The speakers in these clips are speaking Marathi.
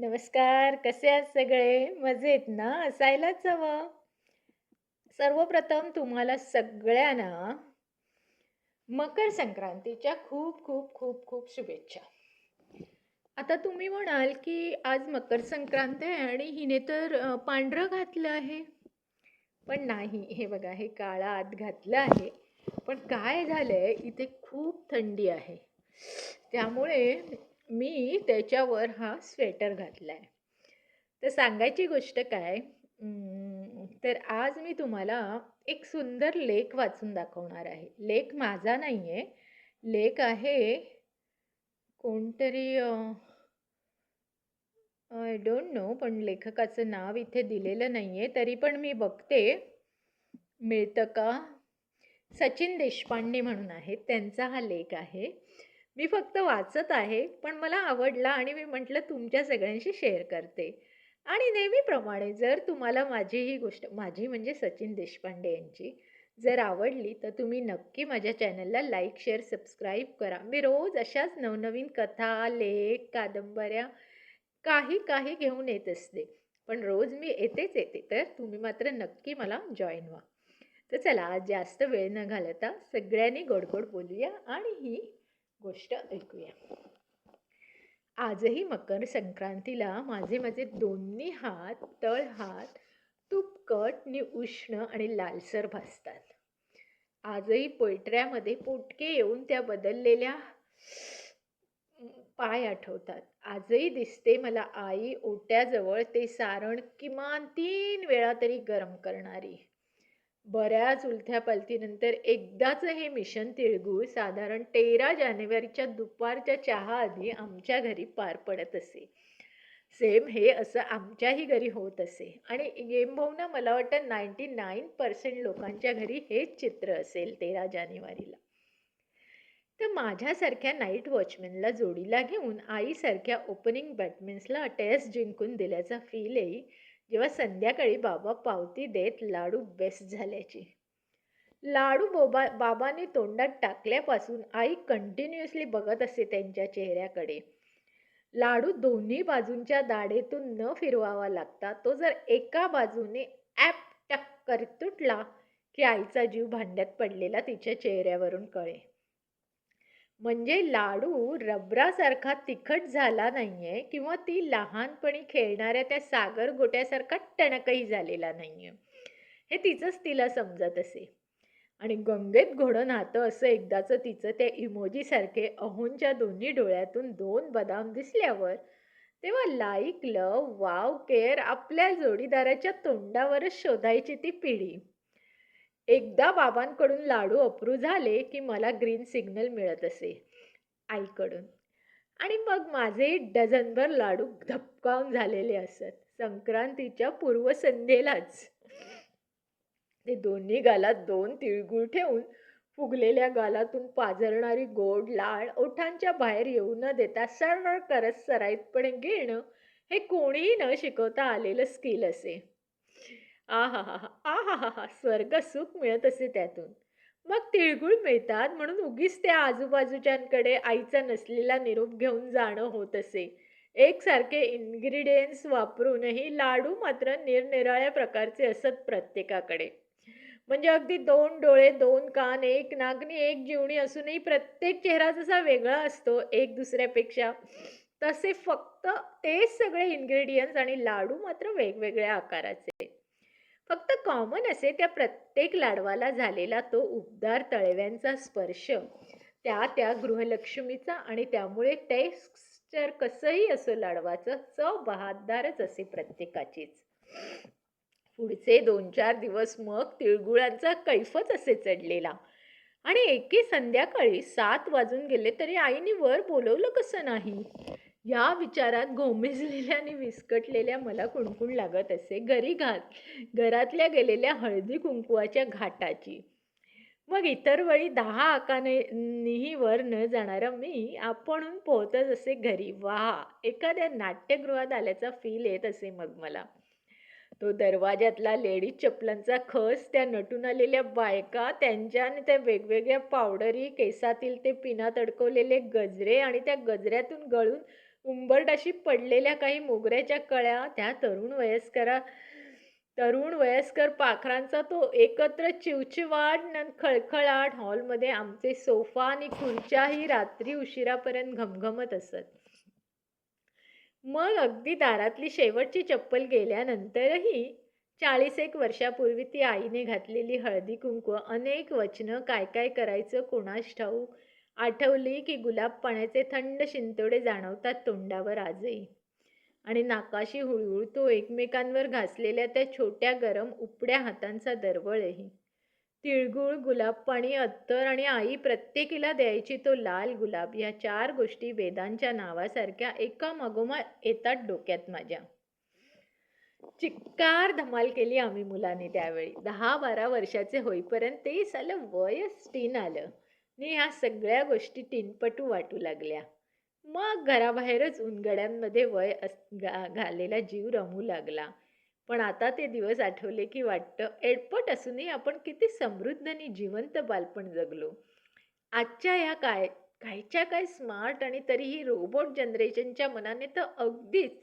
नमस्कार. कसे आहात सगळे? मजेत ना? असायलाच हवं. सर्वप्रथम तुम्हाला सगळ्यांना मकर संक्रांतीच्या खूप खूप खूप खूप शुभेच्छा. आता तुम्ही म्हणाल, की आज मकर संक्रांत आहे आणि हिने तर पांढरं घातलं आहे. पण नाही, हे बघा हे काळं आत घातलं आहे. पण काय झालंय, इथे खूप थंडी आहे. त्यामुळे मी त्याच्यावर हा स्वेटर घातलाय. तर सांगायची गोष्ट काय, तर आज मी तुम्हाला एक सुंदर लेख वाचून दाखवणार आहे. लेख माझा नाहीये. लेख आहे कोणतरी आय डोंट नो, पण लेखकाचं नाव इथे दिलेलं नाहीये. तरी पण मी बघते मिळतं का. सचिन देशपांडे म्हणून आहेत, त्यांचा हा लेख आहे. मी फक्त वाचत आहे, पण मला आवडला आणि मी म्हटलं तुमच्या सगळ्यांशी शेअर करते. आणि नेहमीप्रमाणे जर तुम्हाला माझी ही गोष्ट, माझी म्हणजे सचिन देशपांडे यांची, जर आवडली तर तुम्ही नक्की माझ्या चॅनलला लाईक, शेअर, सबस्क्राईब करा. मी रोज अशाच नवनवीन कथा, लेख, कादंबऱ्या काही काही घेऊन येत असते. पण रोज मी येतेच येते, तर तुम्ही मात्र नक्की मला जॉईन व्हा. तर चला, आज जास्त वेळ न घालवता सगळ्यांनी गोड गोड बोलूया आणि ही गोष्ट ऐकूया. आजही मकर संक्रांतीला माझे माझे दोन्ही हात, तळ हात तुपकट नि उष्ण आणि लालसर भासतात. आजही पोयट्र्यामध्ये पोटके येऊन त्या बदललेल्या पाय आठवतात. आजही दिसते मला आई ओट्याजवळ ते सारण किमान 3 वेळा तरी गरम करणारी. बऱ्याच उलथ्या पालथीनंतर एकदाच हे मिशन तिळगुळ साधारण 13 जानेवारीच्या दुपारच्या चहा आधी आमच्या घरी पार पडत असे. सेम हे असं आमच्याही घरी होत असे आणि गेमभावना मला वाटतं 99% लोकांच्या घरी हेच चित्र असेल 13 जानेवारीला. तर माझ्यासारख्या नाईट वॉचमॅनला जोडीला घेऊन आईसारख्या ओपनिंग बॅट्समॅन्सला टेस्ट जिंकून दिल्याचा फील येई जेव्हा संध्याकाळी बाबा पावती देत लाडू बेस्ट झाल्याची. लाडू बाबांनी तोंडात टाकल्यापासून आई कंटिन्युअसली बघत असे त्यांच्या चेहऱ्याकडे. लाडू दोन्ही बाजूंच्या दाढेतून न फिरवावा लागता तो जर एका बाजूने ॲप टक्कर तुटला की आईचा जीव भांड्यात पडलेला तिच्या चेहऱ्यावरून कळे. म्हणजे लाडू रबरासारखा तिखट झाला नाहीये किंवा ती लहानपणी खेळणाऱ्या त्या सागर गोट्यासारखा टणकही झालेला नाहीये, हे तिचंच तिला समजत असे. आणि गंगेत घोडं नाहतं असं एकदाचं तिचं त्या इमोजीसारखे अहोंच्या दोन्ही डोळ्यातून 2 बदाम दिसल्यावर तेव्हा लाईक, लव, वाव, केअर आपल्या जोडीदाराच्या तोंडावरच शोधायची ती पिढी. एकदा बाबांकडून लाडू अप्रूव्ह झाले की मला ग्रीन सिग्नल मिळत असे आईकडून. आणि मग माझे डझनभर लाडू धपकावून झालेले असत. संक्रांतीच्या पूर्वसंध्येलाच ते दोन्ही गालात 2 तिळगुळ ठेवून फुगलेल्या गालातून पाझरणारी गोड लाळ ओठांच्या बाहेर येऊ न देता सरळ करत सराईतपणे गिळणं हे कोणीही न शिकवता आलेलं स्किल असे. आहाहाहा! आहाहाहा! स्वर्ग सुख मिळत असे त्यातून. मग तिळगुळ मिळतात म्हणून उगीच त्या आजूबाजूच्यांकडे आईचा नसलेला निरोप घेऊन जाणं होत असे. एकसारखे इन्ग्रीडियंट्स वापरूनही लाडू मात्र निरनिराळ्या प्रकारचे असत प्रत्येकाकडे. म्हणजे अगदी 2 डोळे, 2 कान, 1 नाक आणि 1 जिवणी असूनही प्रत्येक चेहरा जसा वेगळा असतो एक दुसऱ्यापेक्षा, तसे फक्त तेच सगळे इन्ग्रीडियंट्स आणि लाडू मात्र वेगवेगळ्या आकाराचे. फक्त कॉमन असे त्या प्रत्येक लाडवाला झालेला तो उबदार तळव्यांचा स्पर्श, त्या त्या गृहलक्ष्मीचा, आणि त्यामुळे टेक्स्चर कसंही असो लाडवाचं, चव बहाददारच असे प्रत्येकाचीच. पुढचे 2-4 दिवस मग तिळगुळांचा कैफच असे चढलेला. आणि एके संध्याकाळी 7 वाजून गेले तरी आईने वर बोलवलं कसं नाही, या विचारात गोमेजलेल्या आणि विस्कटलेल्या मला कुणकुण लागत असे घरातल्या गेलेल्या हळदी कुंकवाच्या घाटाची. मग इतर वेळी 10 आकानेही वर न जाणारा मी आपणहून पोहतच असे घरी. वा, एखाद्या नाट्यगृहात आल्याचा फील येत असे मग मला. तो दरवाजातला लेडीज चपलांचा खस, त्या नटून आलेल्या बायका, त्यांच्या आणि त्या वेगवेगळ्या पावडरी, केसातील ते पिनात अडकवलेले गजरे आणि त्या गजऱ्यातून गळून उंबरठाशी पडलेल्या काही मोगऱ्याच्या कळ्या, त्या तरुण वयस्कर पाखरांचा तो एकत्र चिवचिवाट खळखळाट, हॉलमध्ये आमचे सोफा आणि खुर्च्याही रात्री उशिरापर्यंत घमघमत असत. मग अगदी दारातली शेवटची चप्पल गेल्यानंतरही 40 वर्षापूर्वी ती आईने घातलेली हळदी कुंकू, अनेक वचनं, काय काय करायचं कोणास ठाऊक, आठवली की गुलाब पाण्याचे थंड शिंतोडे जाणवतात तोंडावर आजही. आणि नाकाशी हुळहुळतो एकमेकांवर घासलेल्या त्या छोट्या गरम उपड्या हातांचा दरवळही. तिळगुळ, गुलाबपाणी, अत्तर आणि आई प्रत्येकीला द्यायची तो लाल गुलाब, या 4 गोष्टी वेदांच्या नावासारख्या एकामागोमाग येतात डोक्यात माझ्या. चिक्कार धमाल केली आम्ही मुलांनी त्यावेळी. 10-12 वर्षाचे होईपर्यंत ते सालं वयच टीन आलं आणि ह्या सगळ्या गोष्टी टीनपटू वाटू लागल्या. मग घराबाहेरच उनगड्यांमध्ये घालेला जीव रमू लागला. पण आता ते दिवस आठवले की वाटतं, एडपट असूनही आपण किती समृद्ध आणि जिवंत बालपण जगलो. आजच्या ह्या कायच्या काय स्मार्ट आणि तरीही रोबोट जनरेशनच्या मनाने तर अगदीच.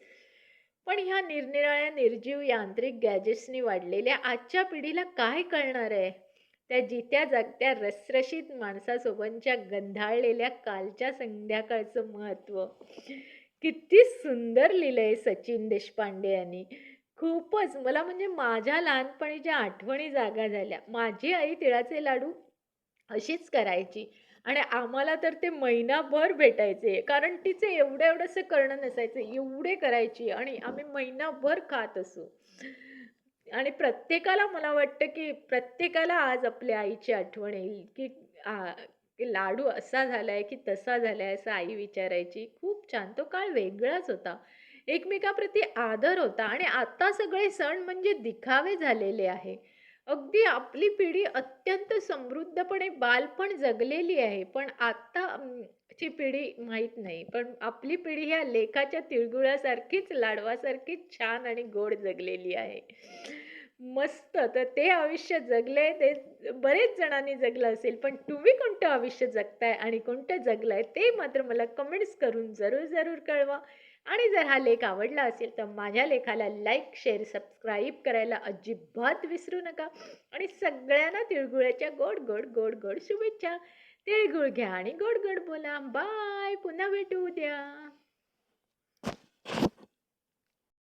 पण ह्या निरनिराळ्या निर्जीव यांत्रिक गॅजेट्सनी वाढलेल्या आजच्या पिढीला काय कळणार आहे? त्या जित्या जागत्या रसरशीत माणसासोबतच्या गंधाळलेल्या कालच्या संध्याकाळचं महत्त्व. किती सुंदर लिहिलंय सचिन देशपांडे यांनी. खूपच मला म्हणजे माझ्या लहानपणीच्या आठवणी जागा झाल्या. माझी आई तिळाचे लाडू अशीच करायची आणि आम्हाला तर ते महिनाभर भेटायचे. कारण तिचे एवढंसं करणं नसायचं. एवढे करायची आणि आम्ही महिनाभर खात असू. आणि प्रत्येकाला मला वाटतं, की प्रत्येकाला आज आपल्या आईची आठवण येईल, की की लाडू असा झालाय, की तसा झालाय असं आई विचारायची. खूप छान. तो काळ वेगळाच होता. एकमेकांप्रती आदर होता आणि आता सगळे सण म्हणजे दिखावे झालेले आहे. अगदी आपली पिढी अत्यंत समृद्धपणे बालपण जगलेली आहे. पण आता ची पिढी माहीत नाही. पण आपली पिढी ह्या लेखाच्या तिळगुळासारखीच, लाडवासारखीच छान आणि गोड जगलेली आहे. मस्त. तर ते आयुष्य जगलंय ते बरेच जणांनी जगलं असेल. पण तुम्ही कोणतं आयुष्य जगताय आणि कोणतं जगलंय ते मात्र मला कमेंट्स करून जरूर कळवा. आणि जर हा लेख आवडला असेल तर माझ्या लेखाला लाईक, शेअर, सबस्क्राईब करायला अजिबात विसरू नका. आणि सगळ्यांना तिळगुळाच्या गोड शुभेच्छा. तिळगुळ घ्या आणि गोड बोला. बाय. पुन्हा भेटू उद्या.